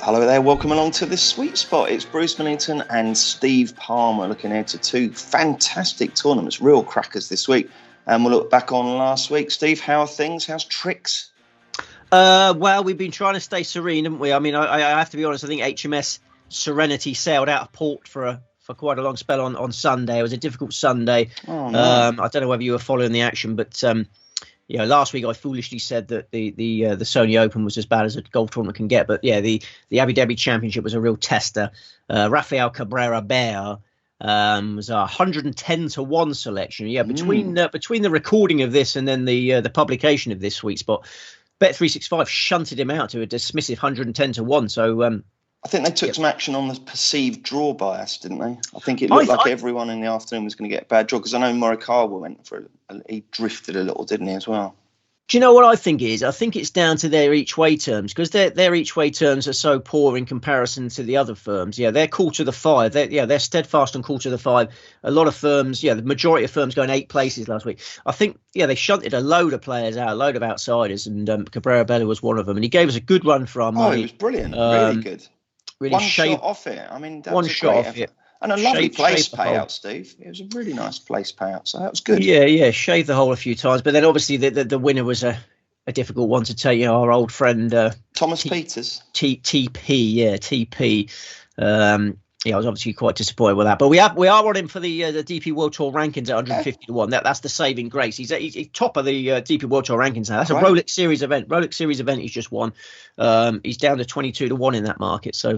Hello there, welcome along to the Sweet Spot. It's Bruce Millington and Steve Palmer looking ahead to two fantastic tournaments, real crackers this week. And we'll look back on last week. Steve, how are things? How's tricks? Well, we've been trying to stay serene, haven't we? I mean, I have to be honest, I think HMS Serenity sailed out of port for quite a long spell on Sunday. It was a difficult Sunday. Oh, no. I don't know whether you were following the action, but last week I foolishly said that the Sony Open was as bad as a golf tournament can get. But yeah, the Abu Dhabi Championship was a real tester. Rafael Cabrera Bear was a 110-1 selection. Yeah, between the recording of this and then the publication of this Sweet Spot, Bet365 shunted him out to a dismissive 110-1. So I think they took some action on the perceived draw bias, didn't they? I think it looked like everyone in the afternoon was going to get a bad draw, because I know Morikawa went for he drifted a little, didn't he, as well? Do you know what I think it is? I think it's down to their each way terms, because their each way terms are so poor in comparison to the other firms. Yeah, they're quarter the five. They're steadfast on quarter the five. A lot of firms, the majority of firms going 8 places last week. I think, they shunted a load of players out, a load of outsiders, and Cabrera Bella was one of them. And he gave us a good run for our money. Oh, it was brilliant. Really good. Really one shot off it. I mean, that one was a shot great off effort. it. And a lovely place payout, Steve. It was a really nice place payout, so that was good. Yeah, shaved the hole a few times. But then obviously the winner was a difficult one to take. Our old friend Thomas Peters. TP. I was obviously quite disappointed with that. But we are on him for the DP World Tour rankings at 150-1. That's the saving grace. He's top of the DP World Tour rankings now. That's a Rolex Series event. Rolex Series event he's just won. He's down to 22-1 in that market. So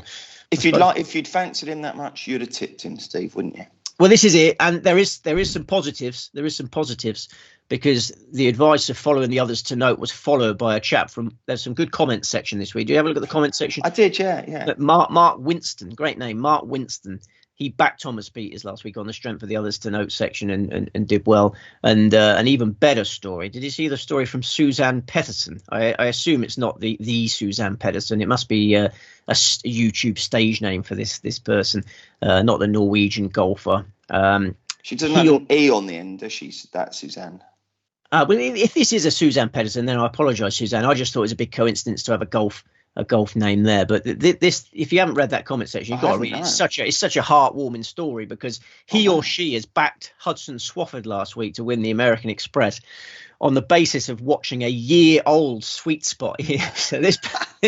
if you'd fancied him that much, you'd have tipped him, Steve, wouldn't you? Well, this is it, and there is some positives. There is some positives, because the advice of following the others to note was followed by a chap from. There's some good comments section this week. Do you have a look at the comment section? I did, yeah. Mark Winston, great name, Mark Winston. He backed Thomas Peters last week on the strength of the others to note section and did well. And an even better story. Did you see the story from Suzanne Petterson? I assume it's not the Suzanne Petterson. It must be a YouTube stage name for this person, not the Norwegian golfer. She doesn't have an E on the end, does she? That Suzanne. Well, if this is a Suzanne Petterson, then I apologise, Suzanne. I just thought it was a big coincidence to have a golf name there. But this, if you haven't read that comment section, you've got to read it. It's such a heartwarming story, because he or she has backed Hudson Swafford last week to win the American Express on the basis of watching a year-old Sweet Spot here. So this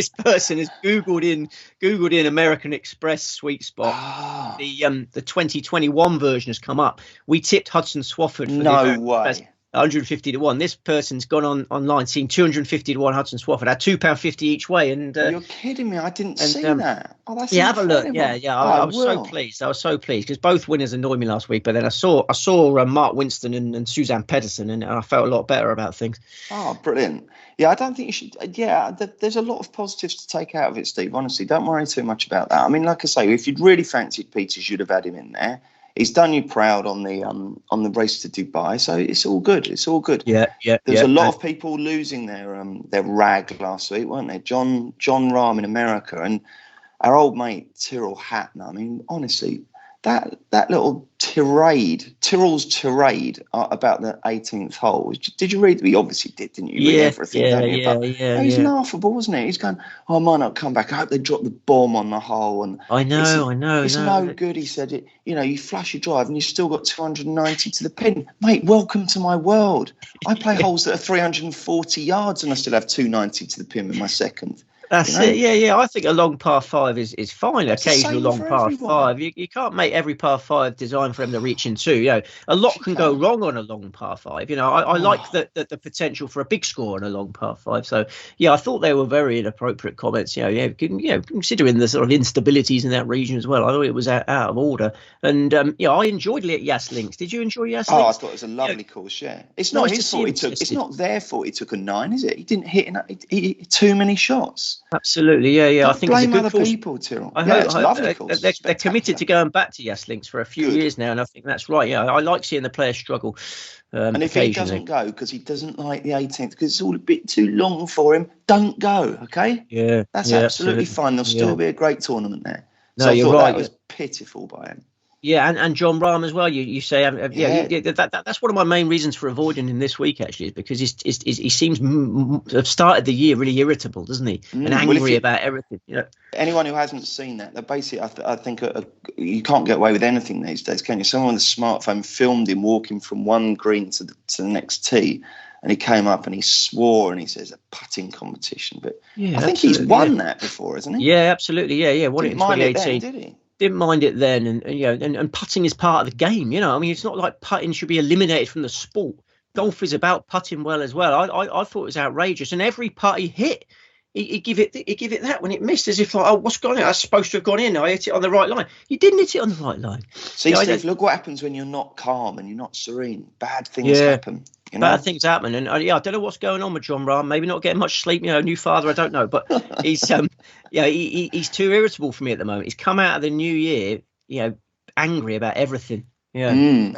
person has Googled in American Express Sweet Spot. The 2021 version has come up. We tipped Hudson Swafford for no way. 150-1. This person's gone online, seen 250-1 Hudson Swafford at £2.50 each way. And you're kidding me! I didn't see that. Oh, that's have a look. Yeah. I was so pleased because both winners annoyed me last week. But then I saw Mark Winston and Suzanne Pedersen, and I felt a lot better about things. Oh, brilliant! Yeah, I don't think you should. Yeah, there's a lot of positives to take out of it, Steve. Honestly, don't worry too much about that. I mean, like I say, if you'd really fancied Peters, you'd have had him in there. He's done you proud on the race to Dubai, so it's all good. It's all good. Yeah. There's a lot of people losing their rag last week, weren't there? John Rahm in America, and our old mate Tyrrell Hatton. I mean, honestly, that little Tyrrell's tirade about the 18th hole. Did you read? We obviously did, didn't you? Yeah, He's laughable, wasn't he? He's going, I might not come back. I hope they drop the bomb on the hole. And I know. It's no good. He said, you flush your drive and you've still got 290 to the pin, mate. Welcome to my world. I play holes that are 340 yards and I still have 290 to the pin with my second. That's it. Yeah. I think a long par 5 is fine. Occasional long par 5. You can't make every par 5 designed for them to reach into. A lot can go wrong on a long par 5. I like the potential for a big score on a long par 5. So I thought they were very inappropriate comments. Considering the sort of instabilities in that region as well. I thought it was out of order. And I enjoyed Yas Links. Did you enjoy Yas Links? Oh, I thought it was a lovely course. Yeah, it's not his fault. It's not their fault. He took a 9, is it? He didn't hit too many shots. Absolutely, yeah. Don't I think it's a good other course. People, Tyrrell. It's a lovely course. They're committed to going back to Yas Links for a few years now, and I think that's right. Yeah, I like seeing the players struggle. And if he doesn't go because he doesn't like the 18th, because it's all a bit too long for him, don't go. Okay. Yeah, that's absolutely fine. There'll still be a great tournament there. No, so you're I thought right. That was pitiful by him. Yeah, and John Rahm as well. You say, that's one of my main reasons for avoiding him this week, actually, is because he seems have started the year really irritable, doesn't he? And angry about everything. Anyone who hasn't seen that, they're basically, I think you can't get away with anything these days, can you? Someone with a smartphone filmed him walking from one green to the next tee, and he came up and he swore and he says a putting competition. But I think he's won that before, hasn't he? Yeah, absolutely. Yeah. Won it in 2018. Then, did he? Didn't mind it then, and putting is part of the game. I mean, it's not like putting should be eliminated from the sport. Golf is about putting well as well. I thought it was outrageous, and every putt he hit, he give it that when it missed, as if like, oh, what's gone in? I was supposed to have gone in. I hit it on the right line. You didn't hit it on the right line. See, Steve, look what happens when you're not calm and you're not serene. Bad things happen. Bad things happen, and I don't know what's going on with John Rahm. Maybe not getting much sleep. New father, I don't know, but he's he's too irritable for me at the moment. He's come out of the new year, angry about everything. Yeah.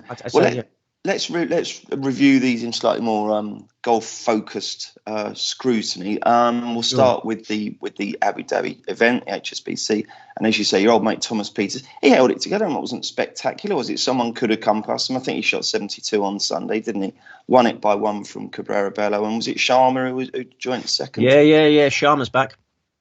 Let's review these in slightly more golf focused scrutiny. We'll start with the Abu Dhabi event, HSBC, and as you say, your old mate Thomas Pieters, he held it together, and it wasn't spectacular, was it? Someone could have come past him. I think he shot 72 on Sunday, didn't he? Won it by one from Cabrera Bello, and was it Sharma who joined second? Yeah. Sharma's back.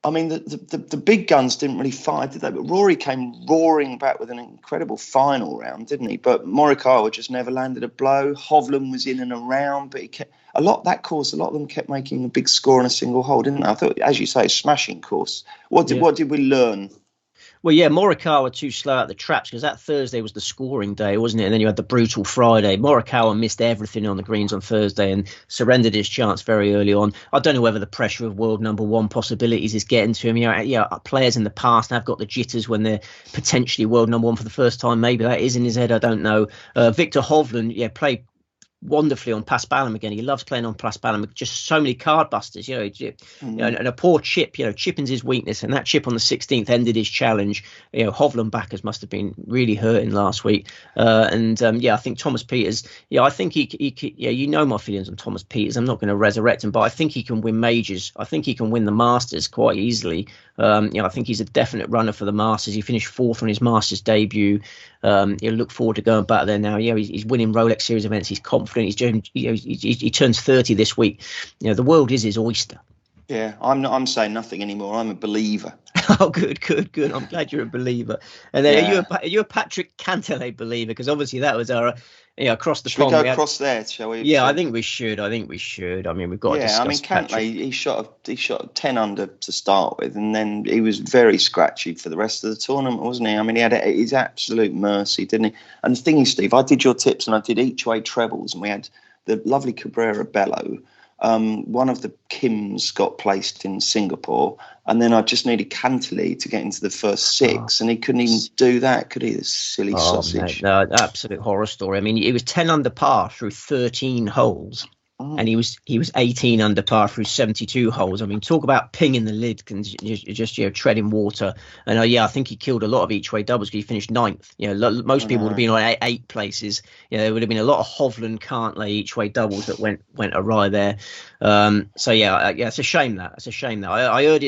I mean, the big guns didn't really fire, did they? But Rory came roaring back with an incredible final round, didn't he? But Morikawa just never landed a blow. Hovland was in and around, but he kept a lot of them kept making a big score on a single hole, didn't they? I thought, as you say, a smashing course. What did we learn? Well, yeah, Morikawa too slow at the traps because that Thursday was the scoring day, wasn't it? And then you had the brutal Friday. Morikawa missed everything on the greens on Thursday and surrendered his chance very early on. I don't know whether the pressure of world number one possibilities is getting to him. Players in the past have got the jitters when they're potentially world number one for the first time. Maybe that is in his head. I don't know. Victor Hovland, played wonderfully on Paspalum again. He loves playing on Paspalum. Just so many card busters, and a poor chip. Chipping's his weakness, and that chip on the 16th ended his challenge. Hovland backers must have been really hurting last week. I think Thomas Pieters. I think he my feelings on Thomas Pieters. I'm not going to resurrect him, but I think he can win majors. I think he can win the Masters quite easily. I think he's a definite runner for the Masters. He finished fourth on his Masters debut. He'll look forward to going back there now. He's winning Rolex Series events. He's confident. He turns 30 this week. The world is his oyster. Yeah, I'm saying nothing anymore. I'm a believer. Oh, good. I'm glad you're a believer. And then are you a Patrick Cantlay believer? Because obviously that was our across the pond. Should we go across there, shall we? Yeah, I think we should. I mean, we've got to discuss. I mean, Cantlay, he shot 10 under to start with, and then he was very scratchy for the rest of the tournament, wasn't he? I mean, he had his absolute mercy, didn't he? And the thing is, Steve, I did your tips and I did each way trebles, and we had the lovely Cabrera Bello. One of the Kims got placed in Singapore, and then I just needed Cantlay to get into the first six, and he couldn't even do that, could he? The silly sausage. Mate, no, absolute horror story. I mean, he was 10 under par through 13 holes. And he was 18 under par through 72 holes. I mean, talk about pinging the lid and just treading water. And I think he killed a lot of each way doubles because he finished ninth. Most people would have been on 8 places. There would have been a lot of Hovland Cantlay each way doubles that went awry there. It's a shame that. I heard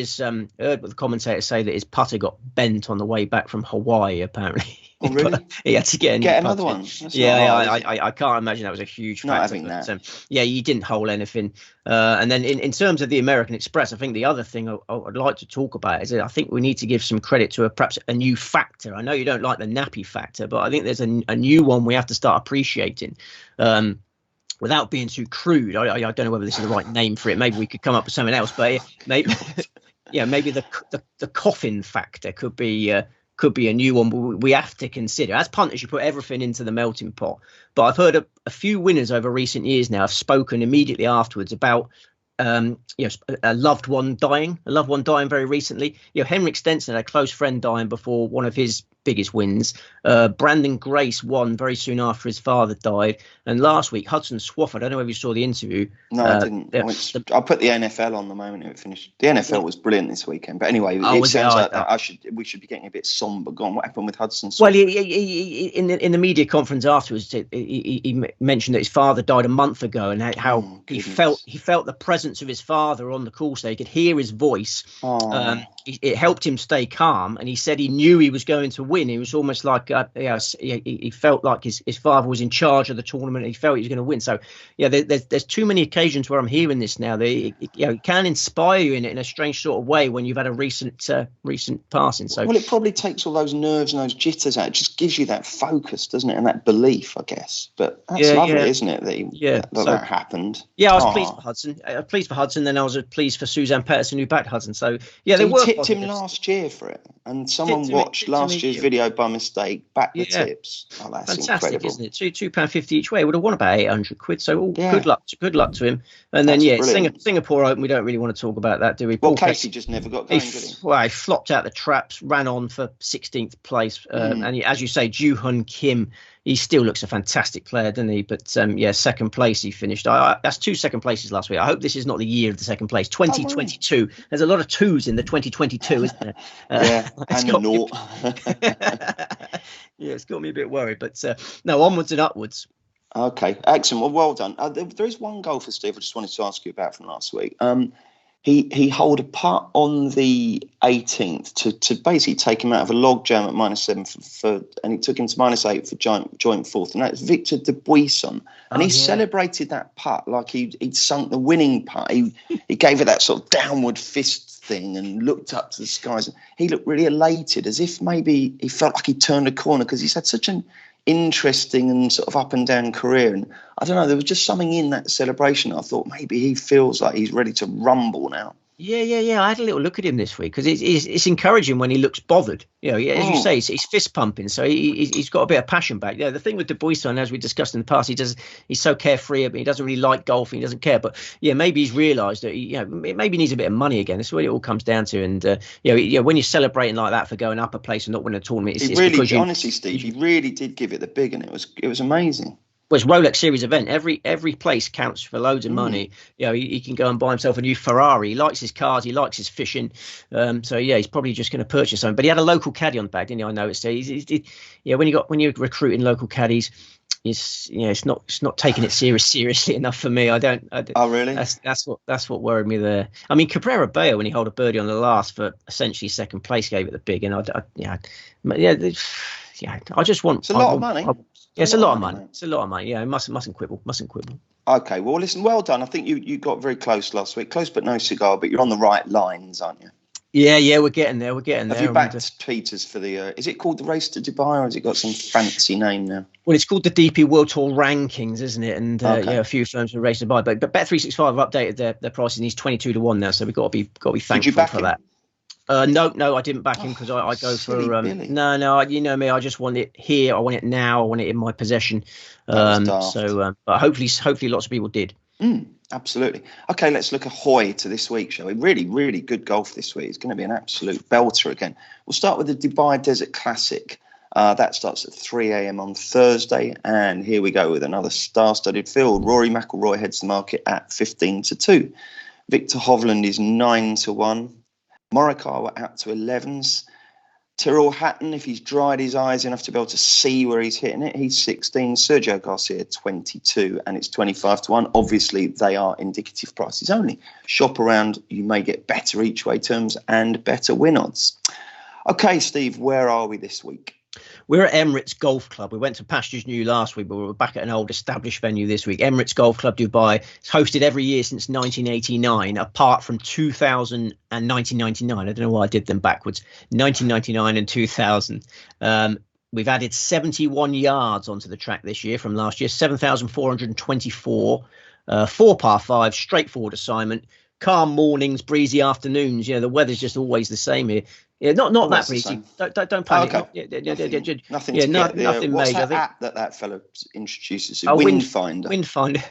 heard the commentator say that his putter got bent on the way back from Hawaii. Apparently. Oh, really? He had to get another one. I can't imagine that was a huge factor. Not having that. He didn't hole anything. And then in terms of the American Express, I think the other thing I'd like to talk about is that I think we need to give some credit to perhaps a new factor. I know you don't like the nappy factor, but I think there's a new one we have to start appreciating. Without being too crude, I don't know whether this is the right name for it. Maybe we could come up with something else. But maybe the Coffin Factor could be a new one we have to consider. As punters, you put everything into the melting pot. But I've heard a few winners over recent years now have spoken immediately afterwards about a loved one dying very recently. Henrik Stenson had a close friend dying before one of his biggest wins. Brandon Grace won very soon after his father died. And last week, Hudson Swafford, I don't know if you saw the interview. No, I didn't. I put the NFL on the moment it finished. The NFL was brilliant this weekend. But anyway, it sounds like that we should be getting a bit somber. Go on, what happened with Hudson Swafford? Well, he in the media conference afterwards, he mentioned that his father died a month ago and how he felt the presence of his father on the course there. He could hear his voice. it helped him stay calm, and he said he knew he was going to win. He was almost like he felt like his father was in charge of the tournament. And he felt he was going to win. So yeah, there's too many occasions where I'm hearing this now. It can inspire you in a strange sort of way when you've had a recent passing. So well, it probably takes all those nerves and those jitters out. It just gives you that focus, doesn't it, and that belief, I guess. But that's lovely, isn't it, that happened? Yeah, I was pleased for Hudson. Then I was pleased for Suzanne Petterson, who backed Hudson. So yeah, they tipped him last year for it, and someone watched last year's video by mistake, backed the tips. Oh, that's fantastic, incredible, isn't it? £2.50 each way. Would have won about £800. So good luck to him. And then Singapore Open. We don't really want to talk about that, do we? Well, Casey just never got going, did he? Well, he flopped out the traps, ran on for 16th place, and as you say, Joo-Hun Kim. He still looks a fantastic player, doesn't he? But second place he finished. That's 2 second places last week. I hope this is not the year of the second place. 2022. There's a lot of twos in the 2022, isn't there? And the naught. Yeah, it's got me a bit worried. But no, onwards and upwards. Okay, excellent. Well done. There is one golfer, Steve, I just wanted to ask you about from last week. He holed a putt on the 18th to basically take him out of a log jam at -7 and he took him to -8 for joint fourth, and that's Victor Dubuisson. And he celebrated that putt like he'd sunk the winning putt. He gave it that sort of downward fist thing and looked up to the skies. He looked really elated, as if maybe he felt like he turned a corner, because he's had such an interesting and sort of up and down career, and I don't know, there was just something in that celebration. I thought maybe he feels like he's ready to rumble now. Yeah. I had a little look at him this week, because it's encouraging when he looks bothered. As you say, he's fist pumping, so he's got a bit of passion back. Yeah, the thing with Dubuisson, as we discussed in the past, he's so carefree. He doesn't really like golfing. He doesn't care. But maybe he's realised that maybe he needs a bit of money again. That's what it all comes down to. And when you're celebrating like that for going up a place and not winning a tournament, it's really, honestly, Steve, he really did give it the big, and it was amazing. Well, it's Rolex Series event. Every place counts for loads of money. He can go and buy himself a new Ferrari. He likes his cars. He likes his fishing. So he's probably just going to purchase something. But he had a local caddy on the bag, didn't he? I noticed. When you're recruiting local caddies, it's not taking it seriously enough for me. I don't. Oh, really? That's what worried me there. I mean, Cabrera Bello, when he held a birdie on the last for essentially second place, gave it the big. And I just want. It's a lot of money. It's a lot of money. It's a lot of money. Yeah, mustn't quibble. Okay, well, listen, well done. I think you got very close last week. Close but no cigar, but you're on the right lines, aren't you? Yeah, we're getting there. Have you backed Peters for the... is it called the Race to Dubai, or has it got some fancy name now? Well, it's called the DP World Tour Rankings, isn't it? And a few firms for Race to Dubai. But Bet365 have updated their prices, and he's 22 to 1 now, so we've got to be thankful for that. No, I didn't back him, because I go for no. You know me, I just want it here. I want it now. I want it in my possession. But hopefully, lots of people did. Absolutely. Okay, let's look ahoy to this week, shall we? Really, really good golf this week. It's going to be an absolute belter again. We'll start with the Dubai Desert Classic. That starts at 3 a.m. on Thursday, and here we go with another star-studded field. Rory McIlroy heads the market at 15 to 2. Victor Hovland is 9 to 1. Morikawa out to 11s. Tyrrell Hatton, if he's dried his eyes enough to be able to see where he's hitting it, he's 16. Sergio Garcia, 22, and it's 25 to 1. Obviously, they are indicative prices only. Shop around, you may get better each way terms and better win odds. Okay, Steve, where are we this week? We're at Emirates Golf Club. We went to Pastures New last week, but we're back at an old established venue this week. Emirates Golf Club Dubai. It's hosted every year since 1989, apart from 2000 and 1999. I don't know why I did them backwards. 1999 and 2000. We've added 71 yards onto the track this year from last year, 7,424. 4 par 5, straightforward assignment. Calm mornings, breezy afternoons. The weather's just always the same here. Yeah, not that breezy. Don't panic. Okay. Nothing What's major. That app that fellow introduces you? Windfinder. Windfinder.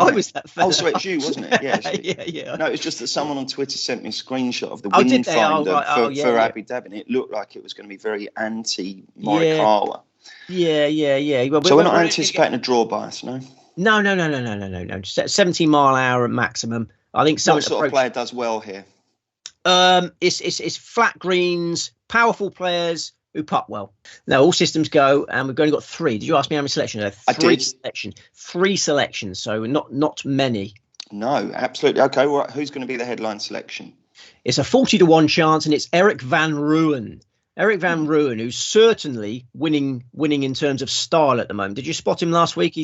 I was that fellow. Oh, so it's you, wasn't it? Yeah. No, it's just that someone on Twitter sent me a screenshot of the Windfinder for Abu Dhabi, and it looked like it was going to be very anti-Morikawa. Yeah. Well, so we're not anticipating a draw bias, no? No. 17 mile an hour at maximum. I think what sort of player does well here? It's flat greens, powerful players who putt well. Now all systems go, and we've only got 3. Did you ask me how many selections? I did. 3 selections, so not many. No, absolutely. Okay, well, who's going to be the headline selection? It's a 40-1 chance, and it's Eric Van Rooyen. Eric Van Rooyen, who's certainly winning in terms of style at the moment. Did you spot him last week?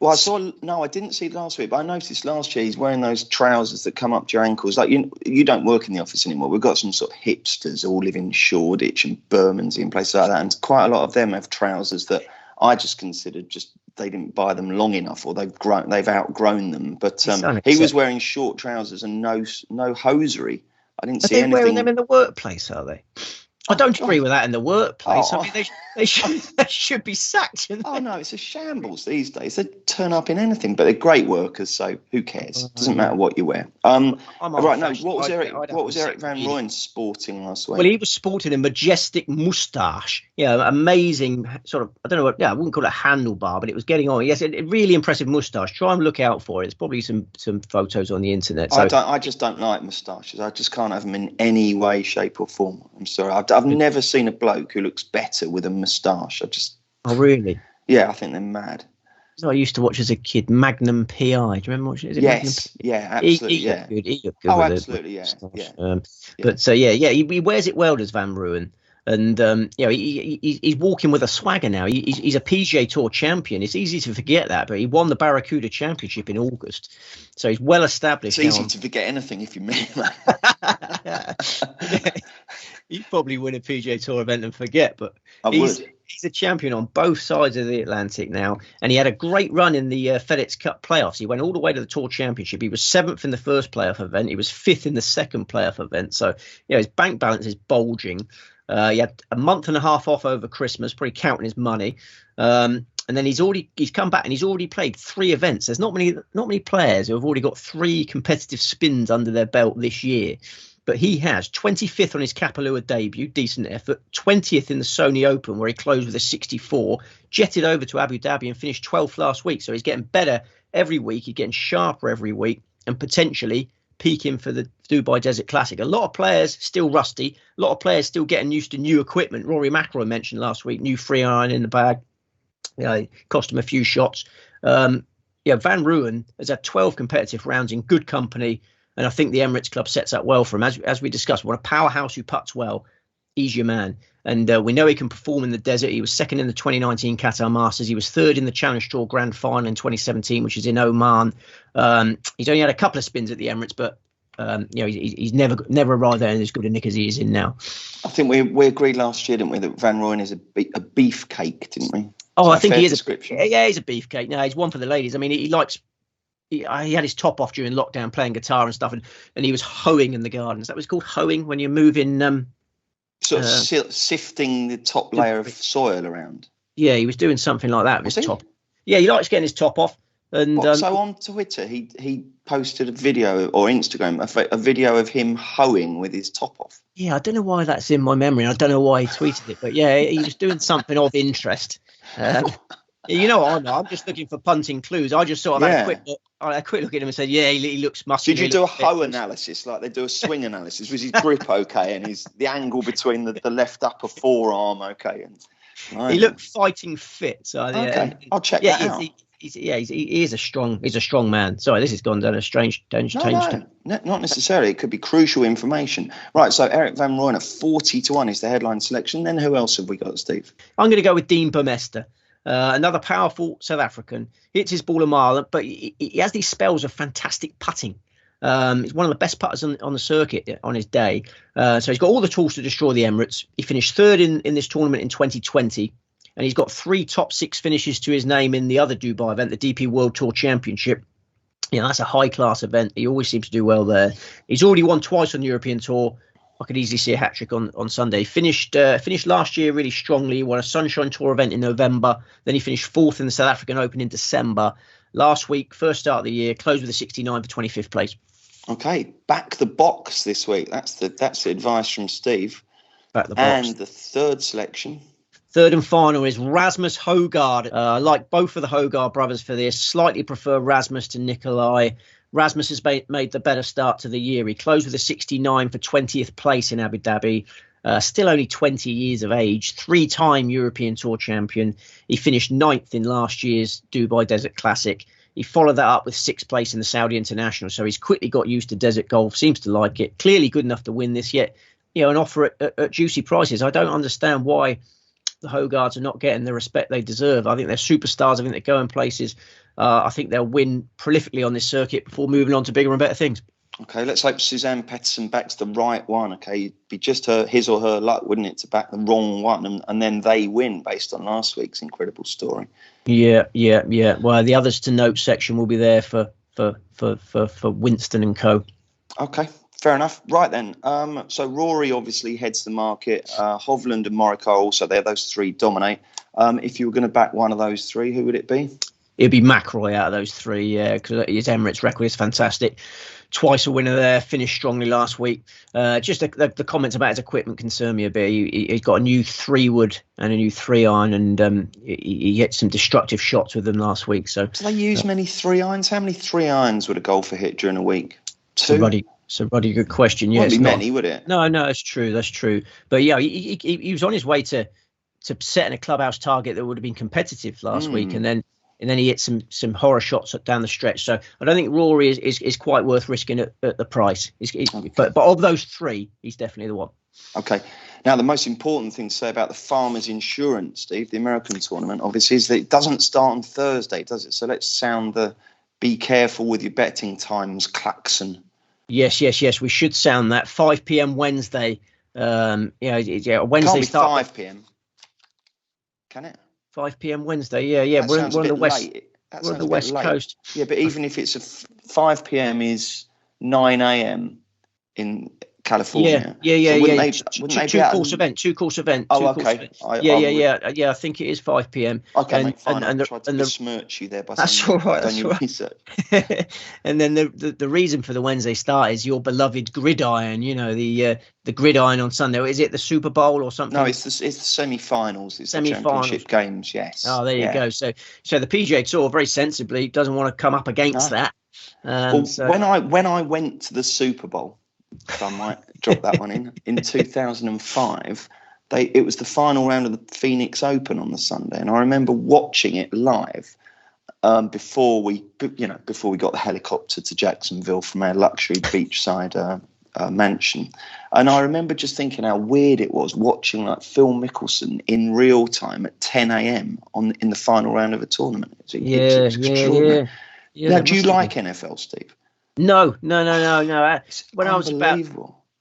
Well, I didn't see last week, but I noticed last year he's wearing those trousers that come up to your ankles. Like you don't work in the office anymore. We've got some sort of hipsters all live in Shoreditch and Bermondsey and places like that, and quite a lot of them have trousers that I just considered they didn't buy them long enough, or they've outgrown them. But he was wearing short trousers and no hosiery. I didn't see anything. Are they wearing them in the workplace? Are they? I don't agree with that in the workplace. I mean, they should be sacked. Oh no, it's a shambles these days. They turn up in anything, but they're great workers, so who cares? Doesn't matter what you wear. Right, no. What was Eric Van Rooyen sporting last week? Well, he was sporting a majestic moustache. Amazing sort of. I don't know what. Yeah, I wouldn't call it a handlebar, but it was getting on. Yes, a really impressive moustache. Try and look out for it. It's probably some photos on the internet. So. I just don't like moustaches. I just can't have them in any way, shape, or form. I'm sorry. I've never seen a bloke who looks better with a moustache. Oh, really? Yeah, I think they're mad. So I used to watch as a kid Magnum PI. Do you remember watching it? Yes, yeah, absolutely. He looked good. Oh, with absolutely, it. Yeah. But he wears it well, does Van Rooyen. And he's walking with a swagger now. He's a PGA Tour champion. It's easy to forget that, but he won the Barracuda Championship in August, so he's well established. It's easy to forget anything if you mean that. You'd probably win a PGA Tour event and forget, but he's a champion on both sides of the Atlantic now, and he had a great run in the FedEx Cup playoffs. He went all the way to the Tour Championship. He was 7th in the first playoff event. He was 5th in the second playoff event. So his bank balance is bulging. He had a month and a half off over Christmas, probably counting his money. And then he's come back and he's already played 3 events. There's not many players who have already got 3 competitive spins under their belt this year. But he has 25th on his Kapalua debut, decent effort, 20th in the Sony Open, where he closed with a 64, jetted over to Abu Dhabi and finished 12th last week. So he's getting better every week. He's getting sharper every week and potentially peaking for the Dubai Desert Classic. A lot of players still rusty. A lot of players still getting used to new equipment. Rory McIlroy mentioned last week, new free iron in the bag. Cost him a few shots. Van Rooyen has had 12 competitive rounds in good company. And I think the Emirates Club sets up well for him. As we discussed, what a powerhouse who putts well. He's your man. And we know he can perform in the desert. He was 2nd in the 2019 Qatar Masters. He was 3rd in the Challenge Tour Grand Final in 2017, which is in Oman. He's only had a couple of spins at the Emirates, but he's never arrived there in as good a nick as he is in now. I think we agreed last year, didn't we, that Van Rooyen is a beefcake, didn't we? Oh, I think he is. He's a beefcake. No, he's one for the ladies. I mean, he likes. He had his top off during lockdown playing guitar and stuff, and he was hoeing in the gardens. That was called hoeing when you're moving sifting the top layer of soil around. Yeah, he was doing something like that with his top. Yeah, he likes getting his top off. And so on Twitter he posted a video, or Instagram, a video of him hoeing with his top off. Yeah, I don't know why that's in my memory. I don't know why he tweeted it, but yeah, he was doing something of interest. I'm just looking for punting clues. I just sort of had a quick look at him and said, yeah, he looks muscular. Did you do a hoe analysis like they do a swing analysis? Was his grip okay, and the angle between the left upper forearm okay? He looked fighting fit. So I'll check that out. He is a strong man. Sorry, this has gone down a strange No, not necessarily. It could be crucial information. Right, so Eric Van Rooyen at 40-1 is the headline selection. Then who else have we got, Steve? I'm going to go with Dean Burmester. Another powerful South African. Hits his ball a mile, but he has these spells of fantastic putting. He's one of the best putters on the circuit on his day. So he's got all the tools to destroy the Emirates. He finished 3rd in this tournament in 2020. And he's got 3 top 6 finishes to his name in the other Dubai event, the DP World Tour Championship. That's a high-class event. He always seems to do well there. He's already won twice on the European Tour. I could easily see a hat-trick on Sunday. Finished last year really strongly. He won a Sunshine Tour event in November. Then he finished 4th in the South African Open in December. Last week, first start of the year, closed with a 69 for 25th place. Okay, back the box this week. That's the advice from Steve. Back the box. And the 3rd selection. 3rd and final is Rasmus Højgaard. I like both of the Højgaard brothers for this. Slightly prefer Rasmus to Nikolai. Rasmus has made the better start to the year. He closed with a 69 for 20th place in Abu Dhabi. Still only 20 years of age. 3-time European Tour champion. He finished 9th in last year's Dubai Desert Classic. He followed that up with 6th place in the Saudi International. So he's quickly got used to desert golf, seems to like it. Clearly good enough to win this, yet, an offer at juicy prices. I don't understand why the Hogarths are not getting the respect they deserve. I think they're superstars. I think they're going places. I think they'll win prolifically on this circuit before moving on to bigger and better things. Okay, let's hope Suzanne Petterson backs the right one. Okay, it'd be just his or her luck, wouldn't it, to back the wrong one, and then they win based on last week's incredible story. Yeah. Well, the others to note section will be there for Winston and co. Okay, fair enough. Right then. So Rory obviously heads the market. Hovland and Morikawa also there. Those three dominate. If you were going to back one of those three, who would it be? It'd be McIlroy out of those three, yeah, because his Emirates record is fantastic. Twice a winner there, finished strongly last week. Just the comments about his equipment concern me a bit. He's got a new 3-wood and a new 3-iron, and he hit some destructive shots with them last week. So do they use many 3-irons? How many 3-irons would a golfer hit during a week? 2? It's a bloody good question. Yeah, wouldn't be many, would it? No, that's true. But yeah, he was on his way to setting a clubhouse target that would have been competitive last week, and then he hit some horror shots down the stretch. So I don't think Rory is quite worth risking at the price. Okay. But of those three, he's definitely the one. Okay. Now, the most important thing to say about the Farmers Insurance, Steve, the American tournament, obviously, is that it doesn't start on Thursday, does it? So let's sound the be careful with your betting times klaxon. Yes. We should sound that. 5 p.m. Wednesday. Wednesday can't be start 5 p.m. Can it? 5 p.m. Wednesday, yeah. We're on the west. We're on the west coast. Yeah, but even if it's 5 p.m. is 9 a.m. in California. Yeah. Two course event. Oh, okay. I think it is 5 p.m. Okay, mate, fine. I tried to besmirch you there by saying that's all right. Research. And then the reason for the Wednesday start is your beloved gridiron. The gridiron on Sunday. Is it the Super Bowl or something? No, it's the semi-finals. It's the championship games. Yes. Oh, there you go. So the PGA Tour very sensibly doesn't want to come up against that. When I went to the Super Bowl, if I might drop that one in 2005, it was the final round of the Phoenix Open on the Sunday, and I remember watching it live before we got the helicopter to Jacksonville from our luxury beachside mansion, and I remember just thinking how weird it was watching like Phil Mickelson in real time at 10 a.m. in the final round of a tournament. It's extraordinary. Now, do you like NFL, Steve? No. When I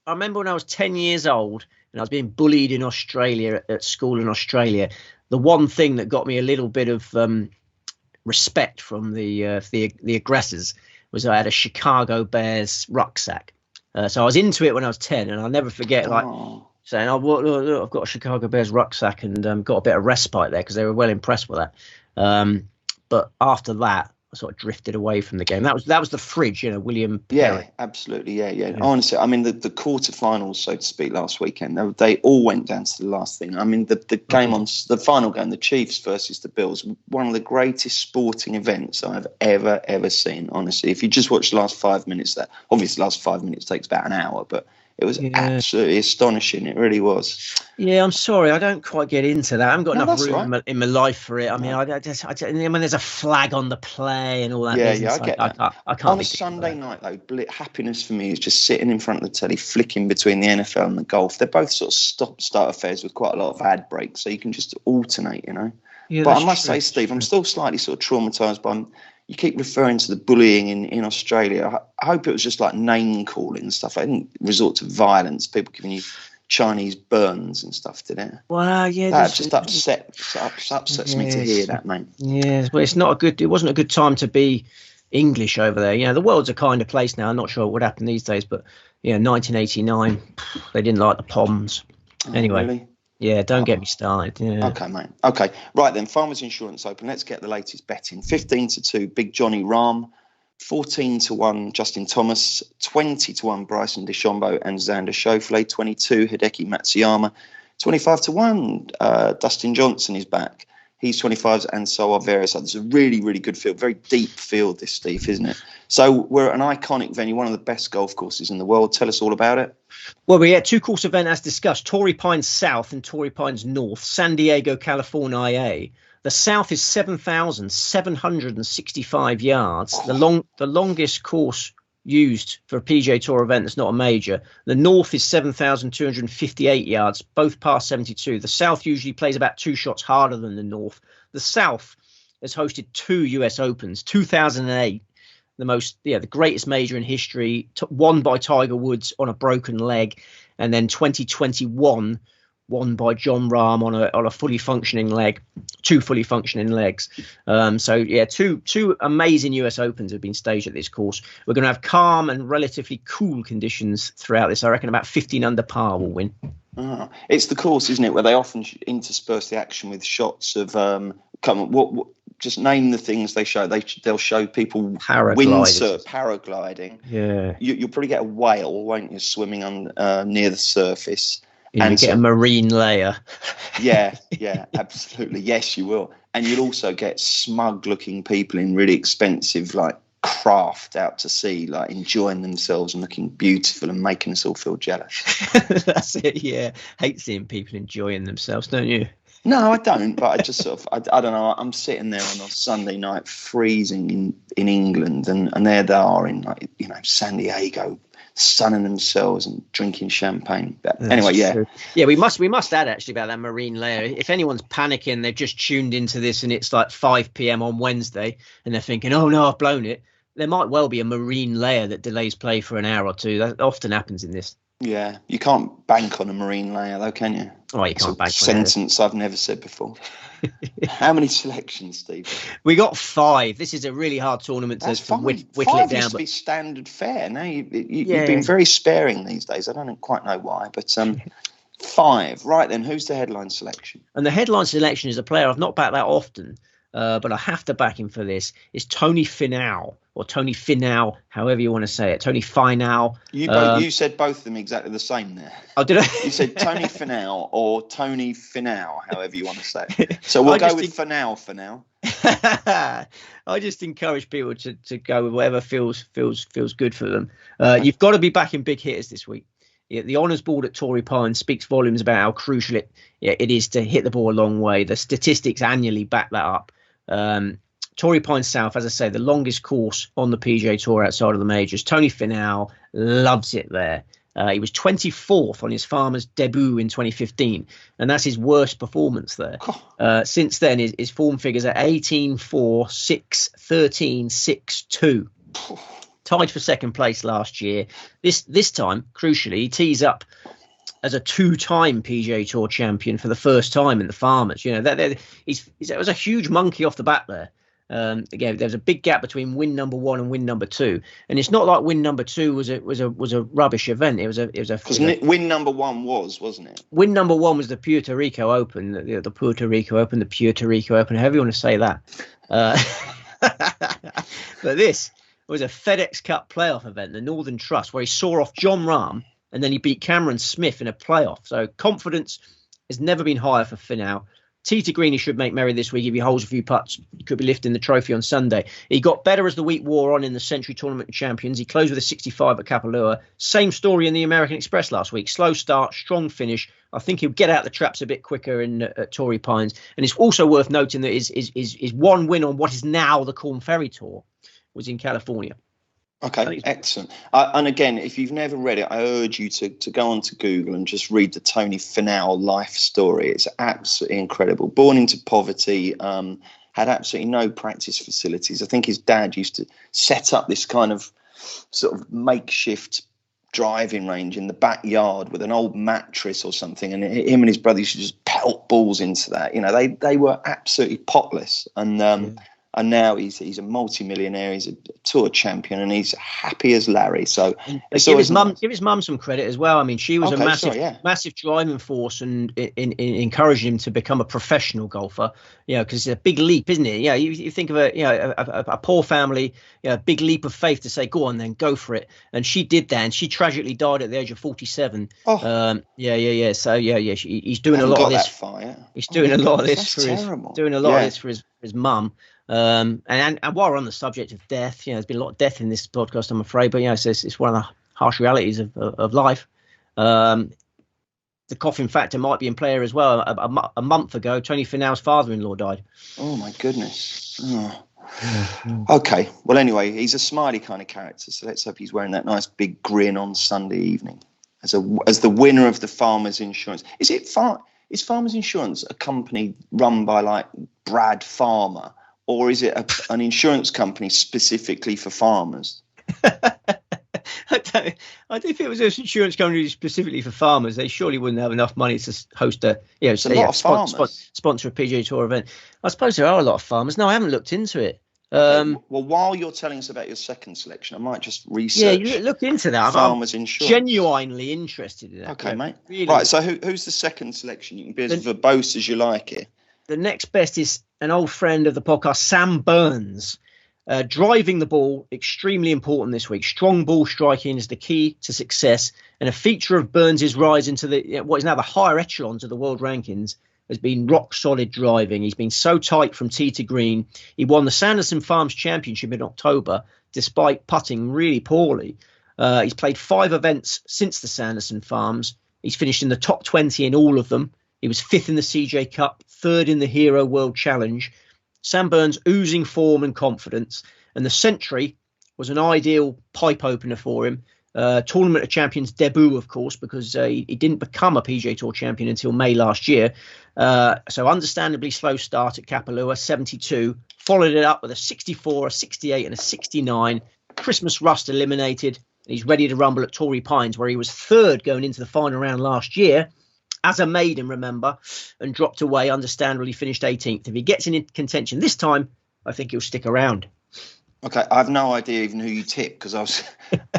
remember when I was 10 years old and I was being bullied in Australia at school in Australia, the one thing that got me a little bit of respect from the aggressors was I had a Chicago Bears rucksack. So I was into it when I was 10, and I'll never forget saying, look, I've got a Chicago Bears rucksack, and got a bit of respite there because they were well impressed with that. But after that, I sort of drifted away from the game. That was the fridge, William Perry. Yeah, absolutely. Yeah. Honestly, I mean, the quarterfinals, so to speak, last weekend, they all went down to the last thing. I mean, the game on the final game, the Chiefs versus the Bills, one of the greatest sporting events I've ever seen. Honestly, if you just watch the last 5 minutes, obviously the last 5 minutes takes about an hour, but it was absolutely astonishing. It really was. Yeah, I'm sorry, I don't quite get into that. I haven't got enough room in my life for it. I mean, there's a flag on the play and all that. Yeah, I get that. I can't. On a Sunday night, though, happiness for me is just sitting in front of the telly, flicking between the NFL and the golf. They're both sort of stop-start affairs with quite a lot of ad breaks, so you can just alternate, Yeah, but I must say, Steve, I'm still slightly sort of traumatised by. You keep referring to the bullying in Australia. I hope it was just like name calling and stuff. I didn't resort to violence. People giving you Chinese burns and stuff, did it? Well, yeah. That just upsets me to hear that, mate. Yes, but it wasn't a good time to be English over there. The world's a kind of place now. I'm not sure what would happen these days, but 1989, they didn't like the Poms. Anyway. Really? Yeah, don't get me started. Yeah. Okay, mate. Okay, right then. Farmers Insurance Open. Let's get the latest betting. 15-2, Big Johnny Rahm. 14-1, Justin Thomas. 20-1, Bryson DeChambeau and Xander Schauffele. 22, Hideki Matsuyama. 25-1, Dustin Johnson is back. He's 25, and so are various others. A really, really good field. Very deep field, this, Steve, isn't it? So we're at an iconic venue, one of the best golf courses in the world. Tell us all about it. Well, we had two-course event as discussed. Torrey Pines South and Torrey Pines North. San Diego, California, IA. The South is 7,765 yards. The longest course used for a PGA Tour event that's not a major. The North is 7,258 yards, both past 72. The South usually plays about 2 shots harder than the North. The South has hosted 2 US Opens, 2008. The greatest major in history, won by Tiger Woods on a broken leg, and then 2021 won by John Rahm on a fully functioning leg, 2 fully functioning legs. Two amazing US Opens have been staged at this course. We're going to have calm and relatively cool conditions throughout this. I reckon about 15 under par will win. It's the course, isn't it, where they often intersperse the action with shots of just name the things they show. They'll show people paragliding. Yeah, you'll probably get a whale, won't you, swimming near the surface. And you get a marine layer. Yeah, absolutely. Yes, you will. And you'll also get smug-looking people in really expensive, craft out to sea, enjoying themselves and looking beautiful and making us all feel jealous. That's it. Yeah, hate seeing people enjoying themselves, don't you? No, I don't. But I just I don't know. I'm sitting there on a Sunday night, freezing in England, and there they are in San Diego, sunning themselves and drinking champagne. But anyway, true. We must add actually about that marine layer. If anyone's panicking, they've just tuned into this and it's 5 p.m. on Wednesday and they're thinking, oh no, I've blown it. There might well be a marine layer that delays play for an hour or two. That often happens in this. Yeah, you can't bank on a marine layer though, can you? Oh, you can't bank on it. Sentence I've never said before. How many selections, Steve? We got 5. This is a really hard tournament to whittle it down. 5 used to be standard fare. Now you've been very sparing these days. I don't quite know why, but 5. Right then, who's the headline selection? And the headline selection is a player I've not backed that often, but I have to back him for this. It's Tony Finau, or Tony Finau, however you want to say it. Tony Finau. You said both of them exactly the same there. Oh, did I? You said Tony Finau or Tony Finau, however you want to say it. So we'll go with Finau for now. I just encourage people to go with whatever feels good for them. You've got to be backing big hitters this week. Yeah, the honours board at Torrey Pines speaks volumes about how crucial it is to hit the ball a long way. The statistics annually back that up. Torrey Pines South, as I say, the longest course on the PGA Tour outside of the majors. Tony Finau loves it there. He was 24th on his Farmers debut in 2015, and that's his worst performance there. Since then, his form figures are 18-4, 6-13, 6-2. Tied for second place last year. This time, crucially, he tees up as a 2-time PGA Tour champion for the first time in the Farmers. It was a huge monkey off the bat there. Again, there's a big gap between win number 1 and win number 2, and it's not like win number 2 was a rubbish event. It was a win number 1 wasn't it? Win number 1 was the Puerto Rico Open, the Puerto Rico Open, the Puerto Rico Open, however you want to say that. But this was a FedEx Cup playoff event, the Northern Trust, where he saw off John Rahm and then he beat Cameron Smith in a playoff. So confidence has never been higher for Finau. Tee to green, he should make merry this week. If he holds a few putts, he could be lifting the trophy on Sunday. He got better as the week wore on in the Century Tournament of Champions. He closed with a 65 at Kapalua. Same story in the American Express last week. Slow start, strong finish. I think he'll get out the traps a bit quicker at Torrey Pines. And it's also worth noting that his one win on what is now the Corn Ferry Tour was in California. Okay, excellent. And again, if you've never read it, I urge you to go onto Google and just read the Tony Finau life story. It's absolutely incredible. Born into poverty, had absolutely no practice facilities. I think his dad used to set up this kind of sort of makeshift driving range in the backyard with an old mattress or something, and him and his brother used to just pelt balls into that. They were absolutely potless, and now he's a multi-millionaire. He's a tour champion, and he's happy as Larry. So give his mum some credit as well. I mean, she was massive driving force and in encouraging him to become a professional golfer. Because it's a big leap, isn't it? You think of a poor family, a big leap of faith to say, go on then, go for it. And she did that, and she tragically died at the age of 47. So he's doing a lot of this. He's doing a lot of this for his mum. And while we're on the subject of death, there's been a lot of death in this podcast, I'm afraid, but it's one of the harsh realities of life. the Coffin Factor might be in play as well. A month ago, Tony Finau's father-in-law died. Oh my goodness. Oh. Okay. Well, anyway, he's a smiley kind of character, so let's hope he's wearing that nice big grin on Sunday evening as the winner of the Farmers Insurance. Is Farmers Insurance a company run by like Brad Farmer, or is it an insurance company specifically for farmers? I think if it was an insurance company specifically for farmers, they surely wouldn't have enough money to host a sponsor a PGA Tour event. I suppose there are a lot of farmers. No, I haven't looked into it. Well, while you're telling us about your second selection, I might just research. Yeah, look into that. Farmers Insurance. Genuinely interested in that. Okay, mate. Really. Right. So who's the second selection? You can be as verbose as you like here. The next best is an old friend of the podcast, Sam Burns. Driving the ball, extremely important this week. Strong ball striking is the key to success. And a feature of Burns' rise into what is now the higher echelons of the world rankings has been rock solid driving. He's been so tight from tee to green. He won the Sanderson Farms Championship in October, despite putting really poorly. He's played 5 events since the Sanderson Farms. He's finished in the top 20 in all of them. He was 5th in the CJ Cup, 3rd in the Hero World Challenge. Sam Burns oozing form and confidence, and the Century was an ideal pipe opener for him. Tournament of Champions debut, of course, because he didn't become a PGA Tour champion until May last year. So understandably slow start at Kapalua, 72. Followed it up with a 64, a 68 and a 69. Christmas Rust eliminated. And he's ready to rumble at Torrey Pines, where he was 3rd going into the final round last year. As a maiden, remember, and dropped away, understandably finished 18th. If he gets in contention this time, I think he'll stick around. Okay, I have no idea even who you tipped because I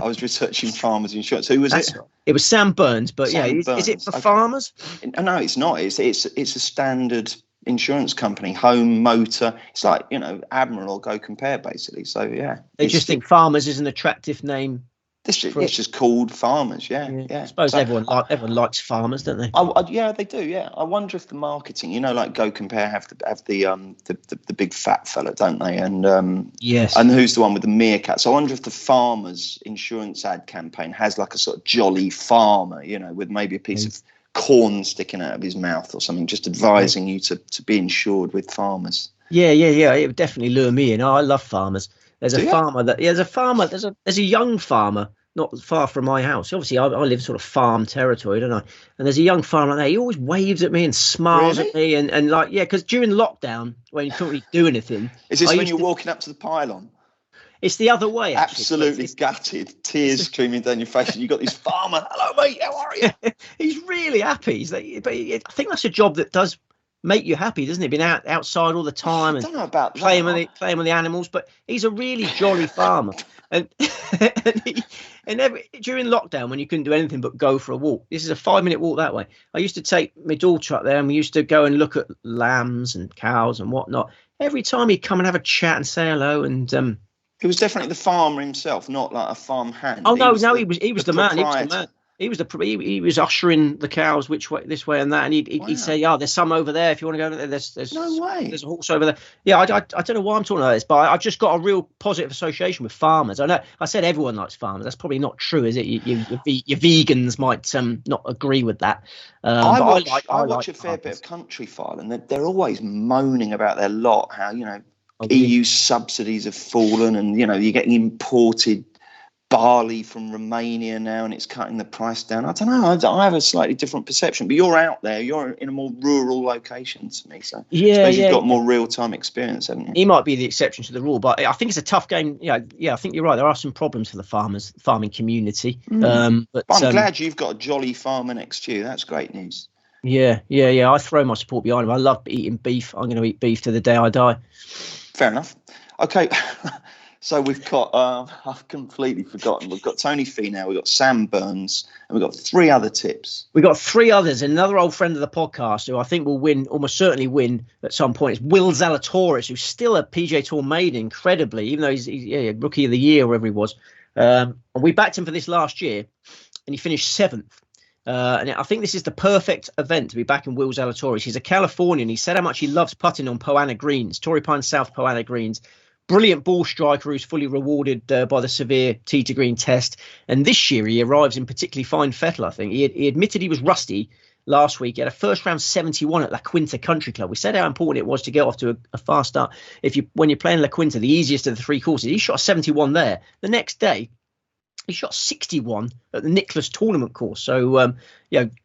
was researching Farmers Insurance. Who was it? It was Sam Burns, but Burns. Is it for farmers? No, it's not. It's a standard insurance company, home, motor. It's like, Admiral or Go Compare, basically. So, yeah. They just think farmers is an attractive name. It's just called Farmers, yeah. I suppose everyone likes farmers, don't they? Yeah, they do. Yeah, I wonder if the marketing, like Go Compare have the big fat fella, don't they? And yes, and who's the one with the meerkat? So I wonder if the Farmers Insurance ad campaign has like a sort of jolly farmer, with maybe a piece of corn sticking out of his mouth or something, just advising you to be insured with farmers. Yeah. It would definitely lure me in. I love farmers. There's a young farmer not far from my house. Obviously, I live sort of farm territory, don't I? And there's a young farmer there. He always waves at me and smiles at me. And like, because during lockdown, when you couldn't really do anything. Is this when you're walking up to the pylon? It's the other way, actually. Absolutely gutted, tears streaming down your face. And you've got this farmer. Hello, mate. How are you? He's really happy. I think that's a job that does make you happy, doesn't it? Being outside all the time and playing with the animals, but he's a really jolly farmer. And during lockdown, when you couldn't do anything but go for a walk, this is a 5-minute walk that way. I used to take my daughter up there, and we used to go and look at lambs and cows and whatnot. Every time he'd come and have a chat and say hello, and he was definitely the farmer himself, not like a farm hand. Oh no, he was the man. He was the man. He was ushering the cows this way and that, and he'd say, there's some over there if you want to go over there. There's no way. There's a horse over there. Yeah, I don't know why I'm talking about this, but I've just got a real positive association with farmers. I know I said everyone likes farmers. That's probably not true, is it? Your vegans might not agree with that. I watch a fair bit of Country File, and they're always moaning about their lot. How EU subsidies have fallen, and you're getting imported barley from Romania now, and it's cutting the price down. I don't know. I have a slightly different perception, but you're out there. You're in a more rural location to me, so I suppose you've got more real-time experience, haven't you? He might be the exception to the rule, but I think it's a tough game. Yeah, I think you're right. There are some problems for the farming community. But I'm glad you've got a jolly farmer next to you. That's great news. Yeah. I throw my support behind him. I love eating beef. I'm going to eat beef to the day I die. Fair enough. Okay. So we've got, I've completely forgotten. We've got Tony Finau, we've got Sam Burns, and we've got 3 other tips. We've got 3 others. Another old friend of the podcast who I think will win, almost certainly win at some point, is Will Zalatoris, who's still a PGA Tour maiden, incredibly, even though he's Rookie of the Year, wherever he was. And we backed him for this last year, and he finished 7th. And I think this is the perfect event to be backing Will Zalatoris. He's a Californian. He said how much he loves putting on Poana greens, Torrey Pines South Poana greens. Brilliant ball striker who's fully rewarded by the severe tee to green test. And this year he arrives in particularly fine fettle, I think. He admitted he was rusty, last week. He had a first round 71 at La Quinta Country Club. We said how important it was to get off to a fast start. When you're playing La Quinta, the easiest of the 3 courses, he shot a 71 there. The next day, he shot 61 at the Nicholas tournament course. So,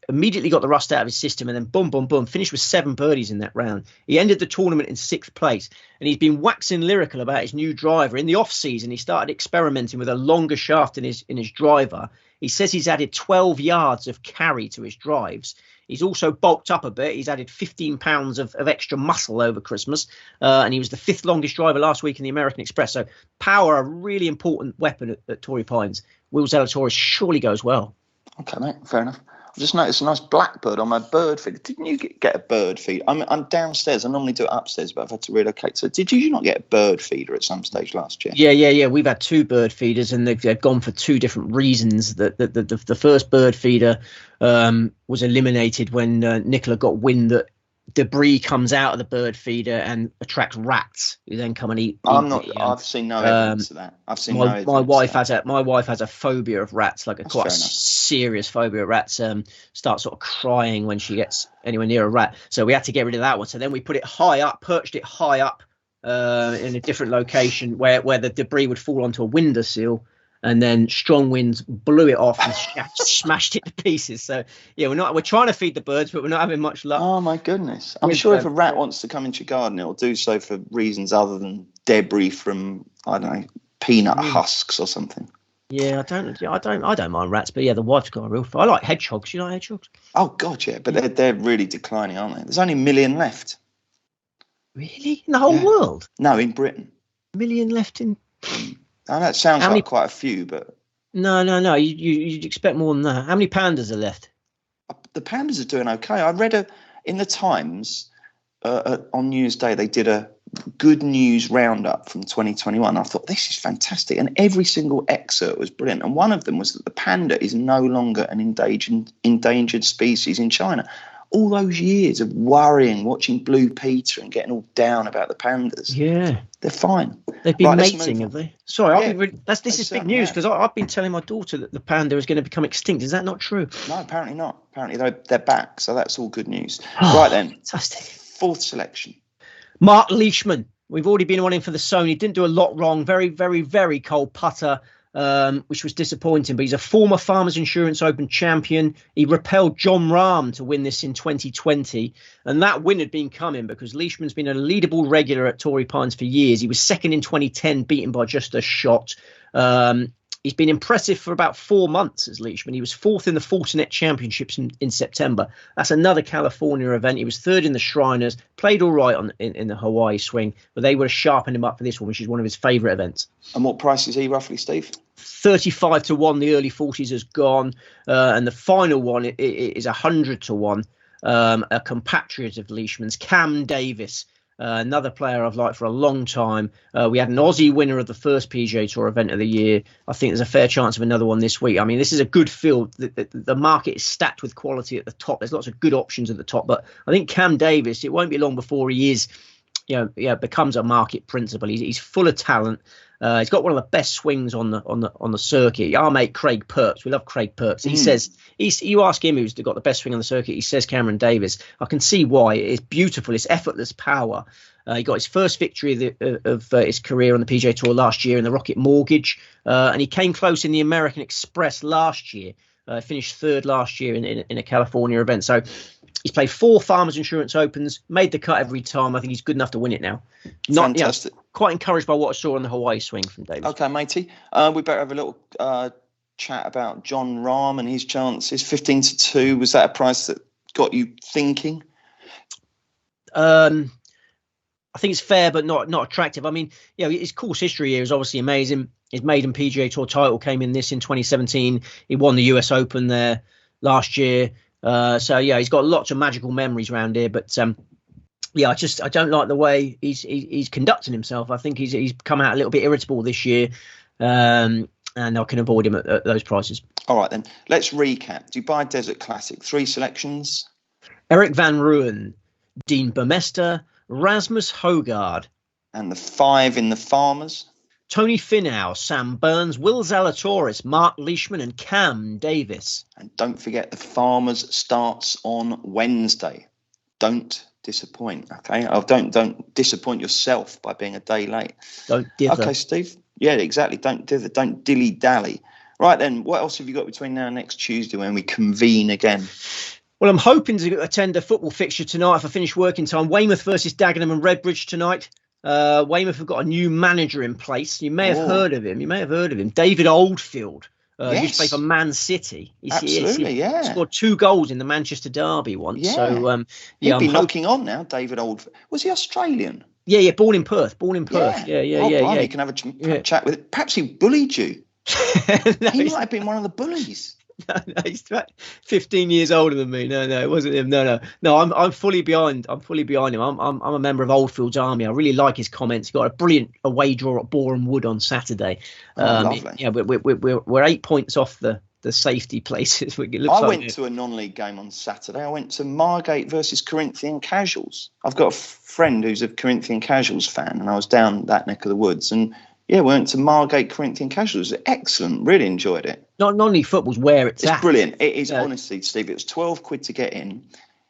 immediately got the rust out of his system, and then boom, boom, boom, finished with 7 birdies in that round. He ended the tournament in 6th place, and he's been waxing lyrical about his new driver. In the off season, he started experimenting with a longer shaft in his driver. He says he's added 12 yards of carry to his drives. He's also bulked up a bit. He's added 15 pounds of extra muscle over Christmas. And he was the 5th longest driver last week in the American Express. So power, a really important weapon at Torrey Pines. Will Zalatoris surely goes well. Okay, mate, fair enough. I've just noticed a nice blackbird on my bird feeder. Didn't you get a bird feeder? I'm downstairs. I normally do it upstairs, but I've had to relocate. So did you not get a bird feeder at some stage last year? Yeah. We've had 2 bird feeders, and they've gone for 2 different reasons. The first bird feeder was eliminated when Nicola got wind that debris comes out of the bird feeder and attracts rats who then come and eat. I've seen no evidence of that. My wife has a phobia of rats, like quite a serious phobia of rats. Starts sort of crying when she gets anywhere near a rat. So we had to get rid of that one. So then we put it high up, perched it high up in a different location where the debris would fall onto a windowsill. And then strong winds blew it off and smashed it to pieces. So yeah, we're trying to feed the birds, but we're not having much luck. Oh my goodness! I'm sure if a rat wants to come into your garden, it'll do so for reasons other than debris from, I don't know, peanut husks or something. Yeah, I don't mind rats, but yeah, the wife's got a real. I like hedgehogs. You like hedgehogs? Oh God, yeah, but they're really declining, aren't they? There's only 1 million left. Really? In the whole world? No, in Britain. 1 million left in. Now, that sounds like quite a few, but... No. You'd expect more than that. How many pandas are left? The pandas are doing okay. I read in the Times on New Year's Day, they did a good news roundup from 2021. I thought, this is fantastic. And every single excerpt was brilliant. And one of them was that the panda is no longer an endangered species in China. All those years of worrying, watching Blue Peter and getting all down about the pandas. Yeah. They're fine. They've been mating, have they? Sorry, this is big news, because I've been telling my daughter that the panda is going to become extinct. Is that not true? No, apparently not. Apparently they're back, so that's all good news. Right then. Fantastic. 4th selection. Mark Leishman. We've already been on him for the Sony. Didn't do a lot wrong. Very, very, very cold putter. Which was disappointing, but he's a former Farmers Insurance Open champion. He repelled John Rahm to win this in 2020, and that win had been coming because Leishman's been a leaderboard regular at Torrey Pines for years. He was 2nd in 2010, beaten by just a shot. He's been impressive for about 4 months as Leishman. He was 4th in the Fortinet Championships in September. That's another California event. He was 3rd in the Shriners, played all right in the Hawaii swing, but they would have sharpened him up for this one, which is one of his favourite events. And what price is he roughly, Steve? 35 to 1. The early 40s has gone, and the final one is 100 to 1. A compatriot of Leishman's, Cam Davis. Another player I've liked for a long time. We had an Aussie winner of the first PGA Tour event of the year. I think there's a fair chance of another one this week. I mean, this is a good field. The market is stacked with quality at the top. There's lots of good options at the top. But I think Cam Davis, it won't be long before he is, becomes a market principal. He's full of talent. He's got one of the best swings on the circuit. Our mate Craig Perks, we love Craig Perks. He says, you ask him who's got the best swing on the circuit, he says Cameron Davis. I can see why. It's beautiful. It's effortless power. He got his first victory of his career on the PGA Tour last year in the Rocket Mortgage, and he came close in the American Express last year. Finished 3rd last year in a California event. So he's played 4 Farmers Insurance Opens, made the cut every time. I think he's good enough to win it now. Fantastic. Quite encouraged by what I saw on the Hawaii swing from Davis. Okay, matey. We better have a little chat about John Rahm and his chances. 15 to 2. Was that a price that got you thinking? I think it's fair, but not attractive. I mean, his course history here is obviously amazing. His maiden PGA Tour title came in 2017. He won the US Open there last year. He's got lots of magical memories around here. But I don't like the way he's conducting himself. I think he's come out a little bit irritable this year, and I can avoid him at those prices. All right then, let's recap. Dubai Desert Classic, 3 selections: Eric Van Rooyen, Dean Burmester, Rasmus Højgaard, and the 5 in the Farmers. Tony Finau, Sam Burns, Will Zalatoris, Mark Leishman and Cam Davis. And don't forget the Farmers starts on Wednesday. Don't disappoint, okay? Don't disappoint yourself by being a day late. Don't dither. Okay, Steve? Yeah, exactly. Don't dither. Don't dilly-dally. Right then, what else have you got between now and next Tuesday when we convene again? Well, I'm hoping to attend a football fixture tonight if I finish working time. Weymouth versus Dagenham and Redbridge tonight. Weymouth have got a new manager in place. You may have heard of him. David Oldfield. He used to play for Man City. Absolutely, he scored 2 goals in the Manchester derby once. Yeah. So, he'd be knocking on now, David Oldfield. Was he Australian? Yeah, born in Perth. Yeah. You can have a chat with him. Perhaps he bullied you. No, he might have been one of the bullies. No, he's 15 years older than me. No, it wasn't him. No. I'm fully behind. I'm him. I'm a member of Oldfield's army. I really like his comments. He got a brilliant away draw at Boreham Wood on Saturday. Lovely. Yeah, we're 8 points off the safety places. I went to a non-league game on Saturday. I went to Margate versus Corinthian Casuals. I've got a friend who's a Corinthian Casuals fan, and I was down that neck of the woods, and yeah, we went to Margate Corinthian Casuals. It was excellent. Really enjoyed it. Non-league football's where it's at. It's brilliant. It is, honestly, Steve. It was £12 to get in.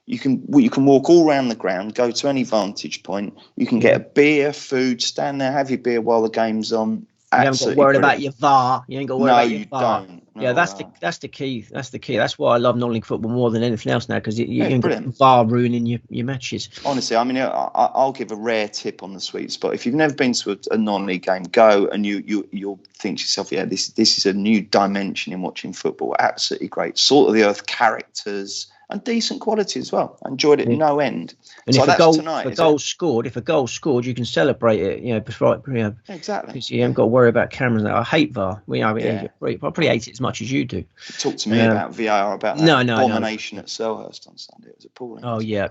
You can walk all around the ground, go to any vantage point. You can get a beer, food, stand there, have your beer while the game's on. You haven't got to worry about your VAR. You ain't got to worry about your VAR. Don't. Yeah, that's the key. That's the key. That's why I love non-league football more than anything else now, because you ain't got VAR ruining your matches. Honestly, I mean, I'll give a rare tip on the sweet spot. If you've never been to a non-league game, go and you'll think to yourself, yeah, this is a new dimension in watching football. Absolutely great. Salt of the earth characters. And decent quality as well. I enjoyed it no end. And so if a goal scored, you can celebrate it. Before exactly. Because you haven't got to worry about cameras now. I hate VAR. I probably hate it as much as you do. Talk to me about VAR, about that abomination at Selhurst on Sunday. It was appalling. Oh yeah.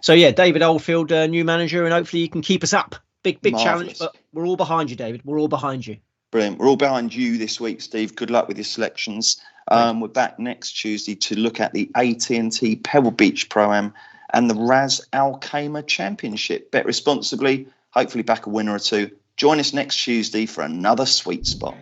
So yeah, David Oldfield, new manager, and hopefully you can keep us up. Big Marvellous. Challenge, but we're all behind you, David. We're all behind you. Brilliant. We're all behind you this week, Steve. Good luck with your selections. We're back next Tuesday to look at the AT&T Pebble Beach Pro-Am and the Ras Al Khaimah Championship. Bet responsibly, hopefully back a winner or two. Join us next Tuesday for another Sweet Spot.